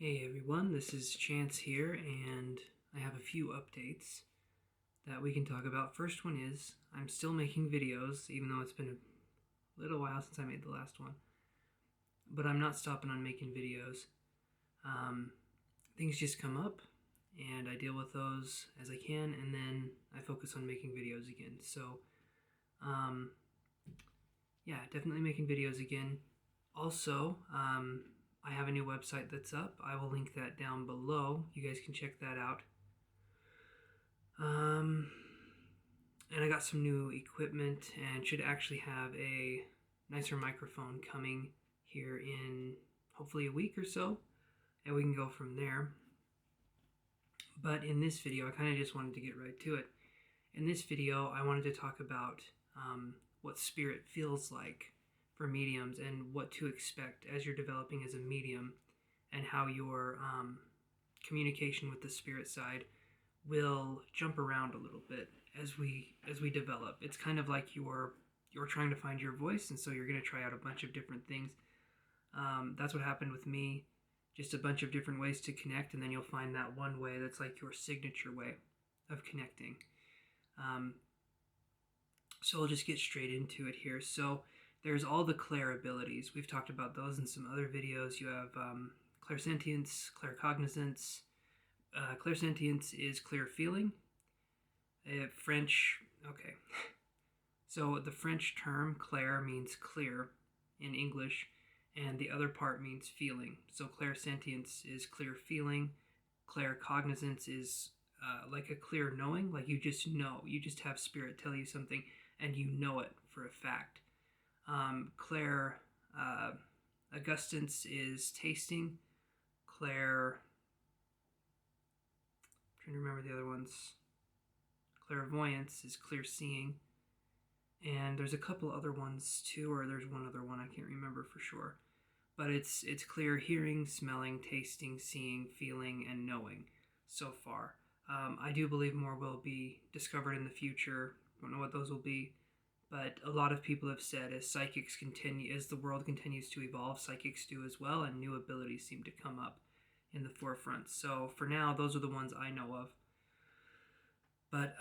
Hey everyone, this is Chance here, and I have a few updates that we can talk about. First one is I'm still making videos, even though it's been a little while since I made the last one. But I'm not stopping on making videos. Um, Things just come up, and I deal with those as I can, and then I focus on making videos again. So, um, yeah, definitely making videos again. Also, I have a new website that's up. I will link that down below. You guys can check that out. Um, and I got some new equipment and should actually have a nicer microphone coming here in hopefully a week or so, and we can go from there. But in this video, I kind of just wanted to get right to it. In this video, I wanted to talk about what spirit feels like for mediums and what to expect as you're developing as a medium, and how your communication with the spirit side will jump around a little bit as we develop. It's kind of like you're trying to find your voice, and so you're going to try out a bunch of different things. That's what happened with me. Just a bunch of different ways to connect, and then you'll find that one way that's like your signature way of connecting. So I'll just get straight into it here. So there's all the clair abilities. We've talked about those in some other videos. You have clairsentience, claircognizance. Clairsentience is clear feeling. French, okay. So the French term clair means clear in English, and the other part means feeling. So clairsentience is clear feeling. Claircognizance is like a clear knowing, like you just know. You just have spirit tell you something, and you know it for a fact. Clair Augustance is tasting. Clair, I'm trying to remember the other ones. Clairvoyance is clear seeing. And there's a couple other ones too, or there's one other one I can't remember for sure. But it's clear hearing, smelling, tasting, seeing, feeling, and knowing so far. I do believe more will be discovered in the future. Don't know what those will be, but a lot of people have said as the world continues to evolve, psychics do as well, and new abilities seem to come up in the forefront. So for now, those are the ones I know of. But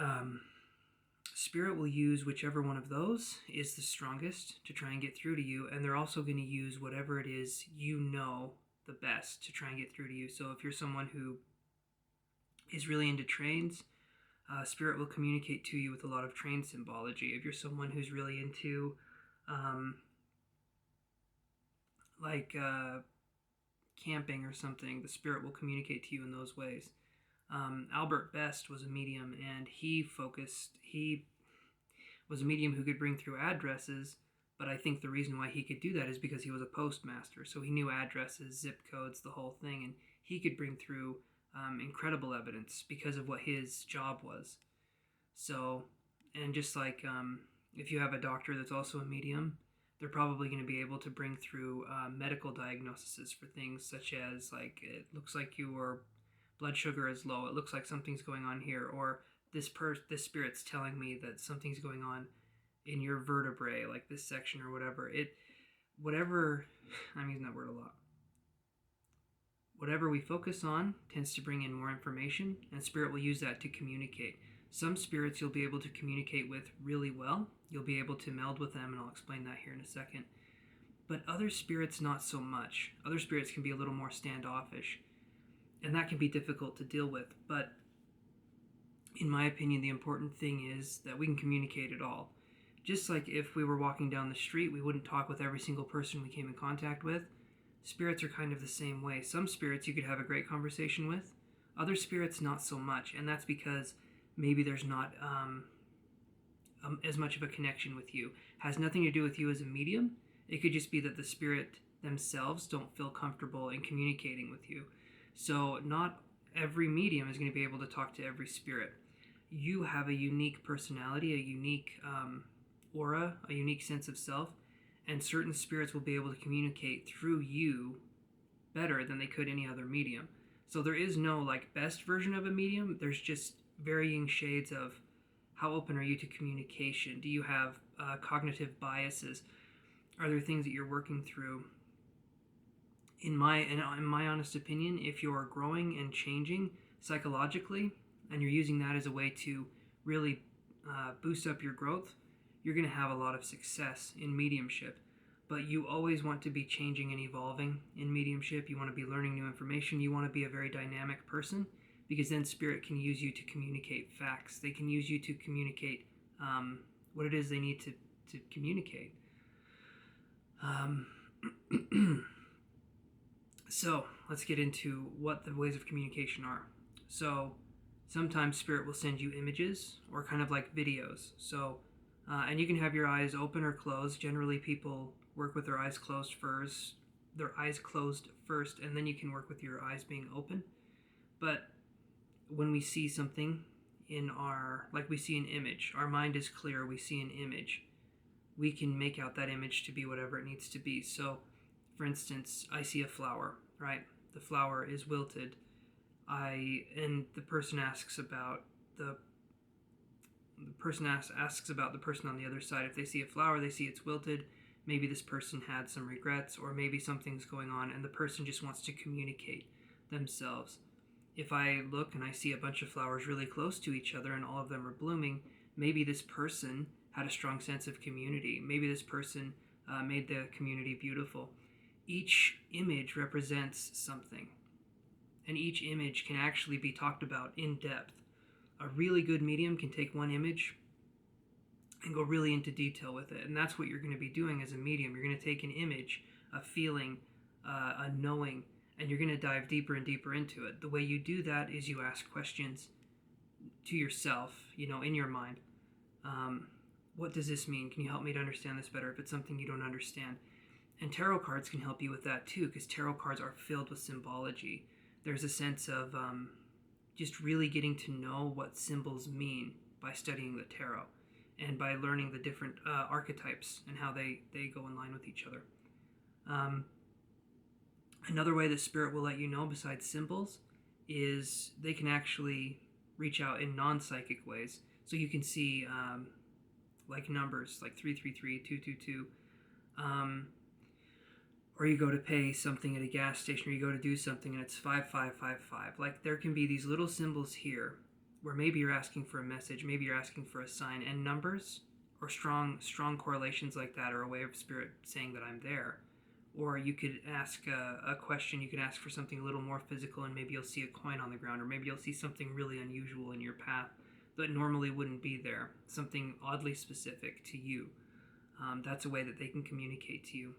spirit will use whichever one of those is the strongest to try and get through to you, and they're also going to use whatever it is you know the best to try and get through to you. So if you're someone who is really into trains, spirit will communicate to you with a lot of train symbology. If you're someone who's really into camping or something, the spirit will communicate to you in those ways. Albert Best was a medium, and he was a medium who could bring through addresses, but I think the reason why he could do that is because he was a postmaster, so he knew addresses, zip codes, the whole thing, and he could bring through incredible evidence because of what his job was. So, and just like if you have a doctor that's also a medium, they're probably going to be able to bring through medical diagnoses for things such as, like, it looks like your blood sugar is low, it looks like something's going on here, or this spirit's telling me that something's going on in your vertebrae, like this section or whatever. I'm using that word a lot. Whatever we focus on tends to bring in more information, and spirit will use that to communicate. Some spirits you'll be able to communicate with really well. You'll be able to meld with them, and I'll explain that here in a second. But other spirits, not so much. Other spirits can be a little more standoffish, and that can be difficult to deal with. But in my opinion, the important thing is that we can communicate at all. Just like if we were walking down the street, we wouldn't talk with every single person we came in contact with. Spirits are kind of the same way. Some spirits you could have a great conversation with. Other spirits, not so much. And that's because maybe there's not as much of a connection with you. It has nothing to do with you as a medium. It could just be that the spirit themselves don't feel comfortable in communicating with you. So not every medium is going to be able to talk to every spirit. You have a unique personality, a unique aura, a unique sense of self, and certain spirits will be able to communicate through you better than they could any other medium. So there is no like best version of a medium. There's just varying shades of how open are you to communication. Do you have cognitive biases? Are there things that you're working through In my honest opinion, if you're growing and changing psychologically, and you're using that as a way to really boost up your growth, you're going to have a lot of success in mediumship. But you always want to be changing and evolving in mediumship. You want to be learning new information. You want to be a very dynamic person, because then spirit can use you to communicate facts. They can use you to communicate what it is they need to communicate. So let's get into what the ways of communication are. So sometimes spirit will send you images or kind of like videos. So and you can have your eyes open or closed. Generally, people work with their eyes closed first. And then you can work with your eyes being open. But when we see something like we see an image, our mind is clear. We see an image. We can make out that image to be whatever it needs to be. So, for instance, I see a flower, right? The flower is wilted. And the person asks about the person asks about the person on the other side. If they see a flower, they see it's wilted. Maybe this person had some regrets, or maybe something's going on, and the person just wants to communicate themselves. If I look and I see a bunch of flowers really close to each other and all of them are blooming, maybe this person had a strong sense of community. Maybe this person made the community beautiful. Each image represents something, and each image can actually be talked about in depth. A really good medium can take one image and go really into detail with it, and that's what you're going to be doing as a medium. You're going to take an image, a feeling, a knowing, and you're going to dive deeper and deeper into it. The way you do that is you ask questions to yourself, in your mind. What does this mean? Can you help me to understand this better if it's something you don't understand? And tarot cards can help you with that too, because tarot cards are filled with symbology. There's a sense of just really getting to know what symbols mean by studying the tarot and by learning the different archetypes and how they go in line with each other. Another way that spirit will let you know besides symbols is they can actually reach out in non-psychic ways. So you can see like numbers like 333, 222, or you go to pay something at a gas station, or you go to do something and it's 5555. Like there can be these little symbols here where maybe you're asking for a message, maybe you're asking for a sign, and numbers or strong correlations like that are a way of spirit saying that I'm there. Or you could ask a question, you could ask for something a little more physical, and maybe you'll see a coin on the ground, or maybe you'll see something really unusual in your path that normally wouldn't be there, something oddly specific to you. That's a way that they can communicate to you.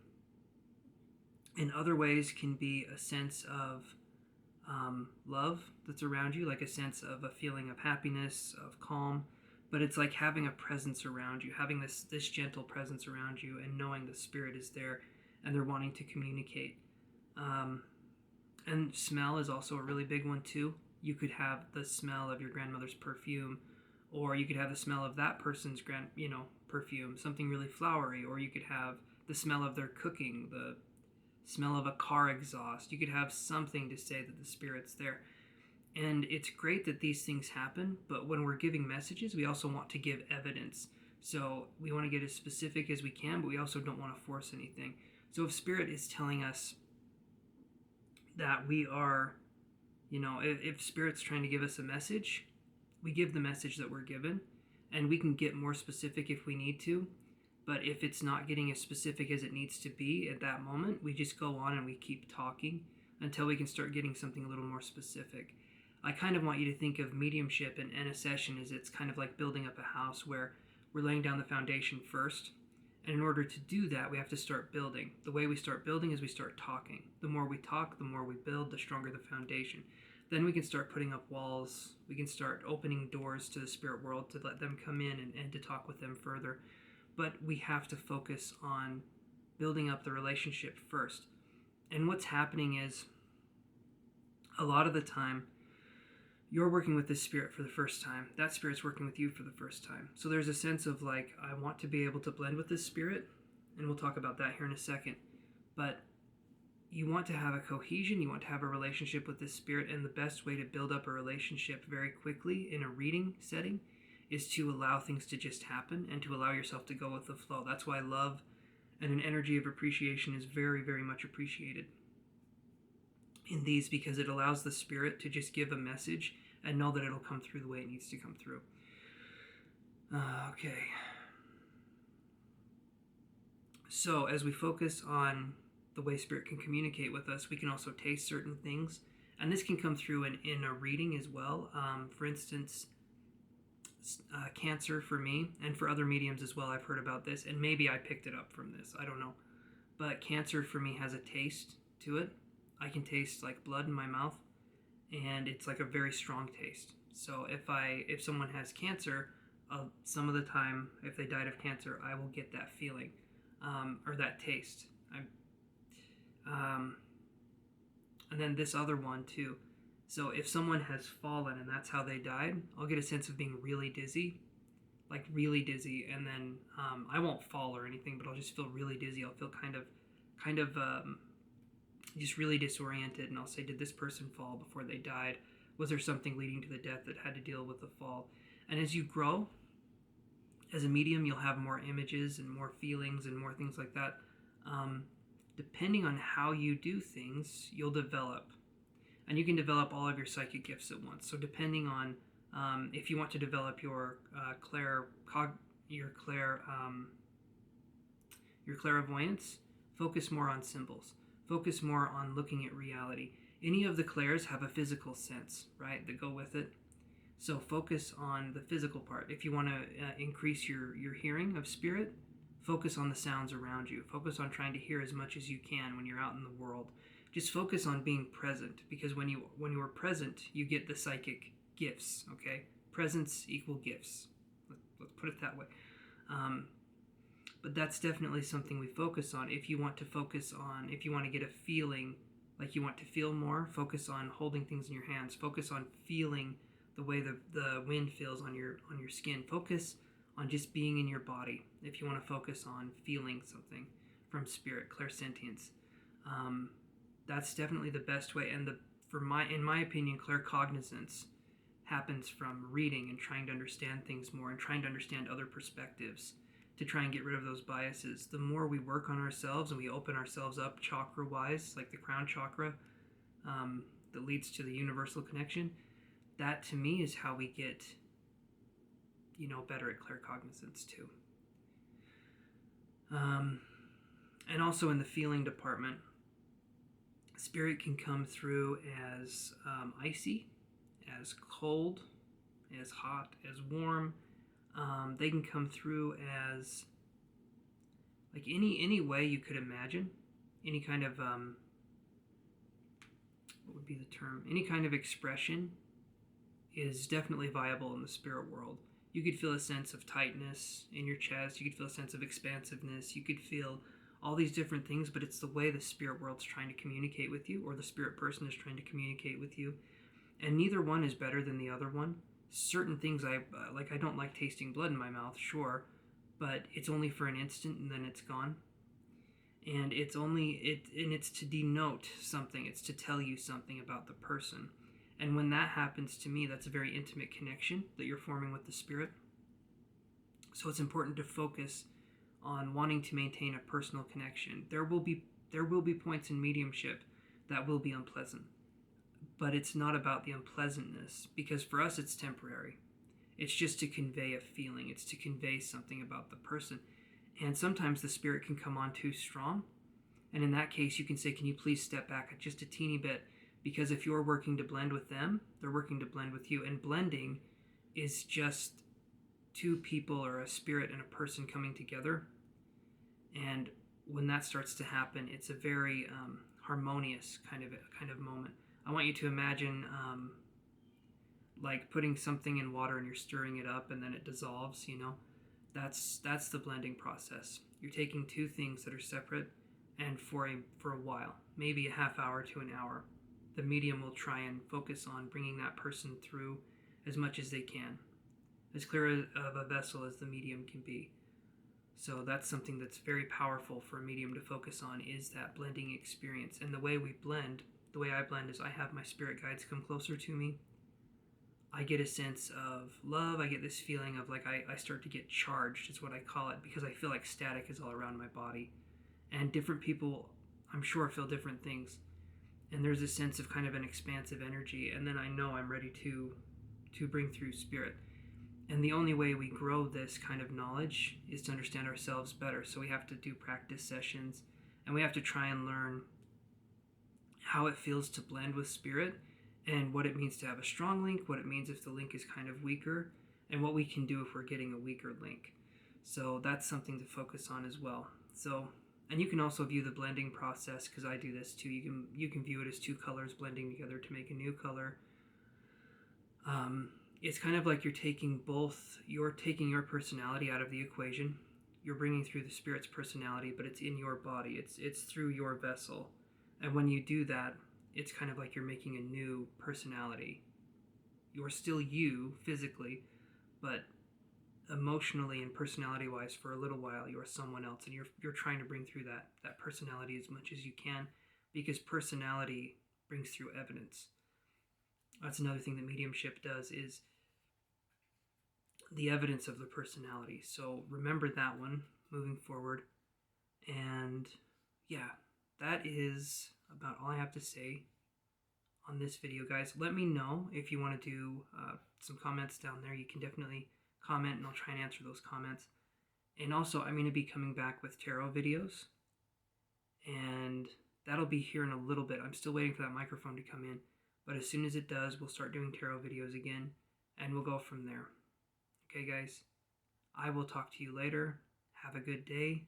And other ways can be a sense of love that's around you, like a sense of a feeling of happiness, of calm, but it's like having a presence around you, having this gentle presence around you, and knowing the spirit is there and they're wanting to communicate. And smell is also a really big one too. You could have the smell of your grandmother's perfume, or you could have the smell of that person's perfume, something really flowery, or you could have the smell of their cooking, the smell of a car exhaust. You could have something to say that the spirit's there. And it's great that these things happen, but when we're giving messages, we also want to give evidence. So we want to get as specific as we can, but we also don't want to force anything. So if spirit is telling us that we are, if spirit's trying to give us a message, we give the message that we're given, and we can get more specific if we need to. But if it's not getting as specific as it needs to be at that moment, we just go on and we keep talking until we can start getting something a little more specific. I kind of want you to think of mediumship and a session as it's kind of like building up a house where we're laying down the foundation first. And in order to do that, we have to start building. The way we start building is we start talking. The more we talk, the more we build, the stronger the foundation. Then we can start putting up walls. We can start opening doors to the spirit world to let them come in and to talk with them further. But we have to focus on building up the relationship first. And what's happening is a lot of the time, you're working with this spirit for the first time. That spirit's working with you for the first time. So there's a sense of like, I want to be able to blend with this spirit, and we'll talk about that here in a second. But you want to have a cohesion, you want to have a relationship with this spirit, and the best way to build up a relationship very quickly in a reading setting is to allow things to just happen and to allow yourself to go with the flow. That's why love and an energy of appreciation is very, very much appreciated. in these because it allows the spirit to just give a message and know that it'll come through the way it needs to come through. Okay. So as we focus on the way spirit can communicate with us, we can also taste certain things. And this can come through in a reading as well. For instance, cancer for me, and for other mediums as well, I've heard about this, and maybe I picked it up from this, I don't know. But cancer for me has a taste to it. I can taste like blood in my mouth, and it's like a very strong taste. So if someone has cancer, some of the time, if they died of cancer, I will get that feeling, or that taste. And then this other one too. So if someone has fallen and that's how they died, I'll get a sense of being really dizzy, like really dizzy, and then I won't fall or anything, but I'll just feel really dizzy. I'll feel kind of just really disoriented, and I'll say, did this person fall before they died? Was there something leading to the death that had to deal with the fall? And as you grow as a medium, you'll have more images and more feelings and more things like that. Depending on how you do things, you'll develop. And you can develop all of your psychic gifts at once. So depending on if you want to develop your clairvoyance, focus more on symbols. Focus more on looking at reality. Any of the clairs have a physical sense, right, that go with it. So focus on the physical part. If you want to increase your hearing of spirit, focus on the sounds around you. Focus on trying to hear as much as you can when you're out in the world. Just focus on being present, because when you are present, you get the psychic gifts, okay? Presence equal gifts. Let's put it that way. But that's definitely something we focus on. If you want to get a feeling, like you want to feel more, focus on holding things in your hands. Focus on feeling the way the wind feels on your skin. Focus on just being in your body. If you want to focus on feeling something from spirit, clairsentience, that's definitely the best way. And in my opinion, claircognizance happens from reading and trying to understand things more and trying to understand other perspectives to try and get rid of those biases. The more we work on ourselves and we open ourselves up chakra-wise, like the crown chakra, that leads to the universal connection, that to me is how we get, better at claircognizance too. And also in the feeling department, spirit can come through as icy, as cold, as hot, as warm. They can come through as like any way you could imagine, any kind of what would be the term? Any kind of expression is definitely viable in the spirit world. You could feel a sense of tightness in your chest. You could feel a sense of expansiveness. You could feel all these different things, but it's the way the spirit world's trying to communicate with you, or the spirit person is trying to communicate with you. And neither one is better than the other one. Certain things I don't like tasting blood in my mouth, sure, but it's only for an instant and then it's gone. And it's to denote something. It's to tell you something about the person. And when that happens to me, that's a very intimate connection that you're forming with the spirit. So it's important to focus on wanting to maintain a personal connection. There will be points in mediumship that will be unpleasant, but it's not about the unpleasantness, because for us it's temporary. It's just to convey a feeling. It's to convey something about the person. And sometimes the spirit can come on too strong, and in that case you can say, can you please step back just a teeny bit? Because if you're working to blend with them, they're working to blend with you. And blending is just two people, or a spirit and a person, coming together. And when that starts to happen, it's a very harmonious kind of moment. I want you to imagine like putting something in water and you're stirring it up and then it dissolves, That's the blending process. You're taking two things that are separate, and for a while, maybe a half hour to an hour, the medium will try and focus on bringing that person through as much as they can, as clear of a vessel as the medium can be. So that's something that's very powerful for a medium to focus on, is that blending experience. And the way I blend is I have my spirit guides come closer to me. I get a sense of love. I get this feeling of like I start to get charged, is what I call it, because I feel like static is all around my body. And different people, I'm sure, feel different things. and there's a sense of kind of an expansive energy, and then I know I'm ready to bring through spirit. And the only way we grow this kind of knowledge is to understand ourselves better. So we have to do practice sessions, and we have to try and learn how it feels to blend with spirit, and what it means to have a strong link, what it means if the link is kind of weaker, and what we can do if we're getting a weaker link. So that's something to focus on as well. So, and you can also view the blending process, because I do this too. You can view it as two colors blending together to make a new color. It's kind of like you're taking your personality out of the equation. You're bringing through the spirit's personality, but it's in your body. It's through your vessel. And when you do that, it's kind of like you're making a new personality. You're still you physically, but emotionally and personality wise, for a little while you're someone else, and you're trying to bring through that personality as much as you can, because personality brings through evidence. That's another thing that mediumship does, is the evidence of the personality. So remember that one moving forward. And yeah, that is about all I have to say on this video, guys. Let me know if you want to do some comments down there. You can definitely comment, and I'll try and answer those comments. And also, I'm going to be coming back with tarot videos, and that'll be here in a little bit. I'm still waiting for that microphone to come in, but as soon as it does, we'll start doing tarot videos again, and we'll go from there. Okay, guys, I will talk to you later. Have a good day.